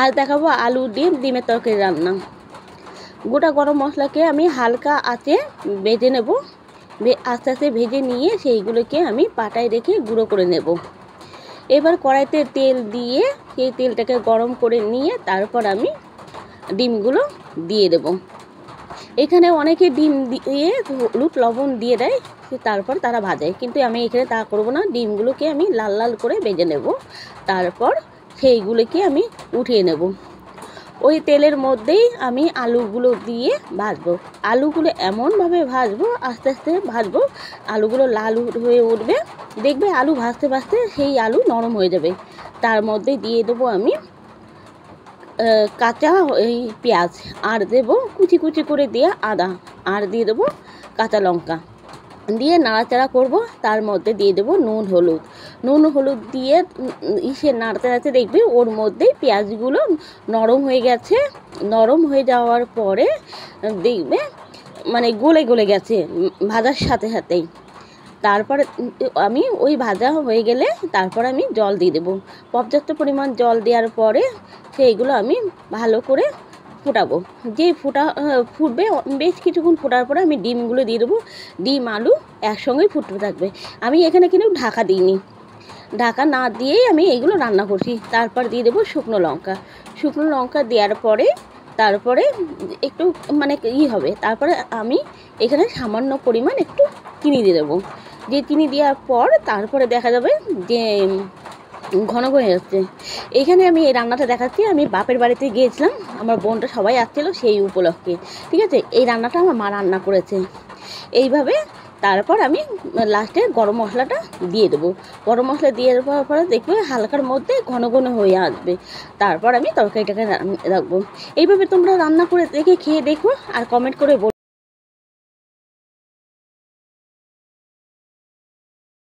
আজ দেখাবো আলু ডিমের তরকারি রান্না। গোটা গরম মশলাকে আমি হালকা আঁচে ভেজে নেব। আস্তে আস্তে ভেজে নিয়ে সেইগুলোকে আমি পাটায় রেখে গুঁড়ো করে নেব। এবার কড়াইতে তেল দিয়ে সেই তেলটাকে গরম করে নিয়ে তারপর আমি ডিমগুলো দিয়ে দেব। এখানে অনেকে ডিম দিয়ে হলুদ লবণ দিয়ে দেয়, তারপর তারা ভাজায়, কিন্তু আমি এখানে তা করব না। ডিমগুলোকে আমি লাল লাল করে ভেজে নেব, তারপর সেইগুলোকে আমি উঠিয়ে নেব। ওই তেলের মধ্যেই আমি আলুগুলো দিয়ে ভাজবো। আলুগুলো এমনভাবে ভাজবো, আস্তে আস্তে ভাজবো, আলুগুলো লাল হয়ে উঠবে। দেখবে আলু ভাজতে ভাজতে সেই আলু নরম হয়ে যাবে। তার মধ্যে দিয়ে দেবো আমি কাঁচা পেঁয়াজ, আর দেবো কুচি কুচি করে দেওয়া আদা, আর দিয়ে দেবো কাঁচা লঙ্কা দিয়ে নাড়াচাড়া করব। তার মধ্যে দিয়ে দেবো নুন হলুদ দিয়ে নাড়তে নাড়তে দেখবে ওর মধ্যেই পেঁয়াজগুলো নরম হয়ে গেছে। নরম হয়ে যাওয়ার পরে দেখবে মানে গলে গলে গেছে ভাজার সাথে সাথেই। তারপরে আমি ওই ভাজা হয়ে গেলে তারপর আমি জল দিয়ে দেবো। পর্যাপ্ত পরিমাণ জল দেওয়ার পরে সেইগুলো আমি ভালো করে ফোটাবো। যে ফুটবে বেশ কিছুক্ষণ ফোটার পরে আমি ডিমগুলো দিয়ে দেবো। ডিম আলু একসঙ্গেই ফুটতে থাকবে। আমি এখানে কিন্তু ঢাকা দিইনি, ঢাকা না দিয়েই আমি এইগুলো রান্না করছি। তারপর দিয়ে দেবো শুকনো লঙ্কা দেওয়ার পরে তারপরে একটু মানে হবে। তারপরে আমি এখানে সামান্য পরিমাণ একটু চিনি দিয়ে দেবো। যে চিনি দেওয়ার পর তারপরে দেখা যাবে যে ঘন হয়ে যাচ্ছে। এইখানে আমি এই রান্নাটা দেখাচ্ছি, আমি বাপের বাড়িতে গিয়েছিলাম, আমার বোনটা সবাই আসছিলো সেই উপলক্ষে। ঠিক আছে, এই রান্নাটা আমার মা রান্না করেছে এইভাবে। তারপর আমি লাস্টে গরম মশলাটা দিয়ে দেবো। গরম মশলা দিয়ে দেওয়ার পরে দেখবে হালকার মধ্যে ঘন ঘন হয়ে আসবে। তারপর আমি তরকারিটাকে রাখবো। এইভাবে তোমরা রান্না করে দেখে খেয়ে দেখো আর কমেন্ট করে বলো।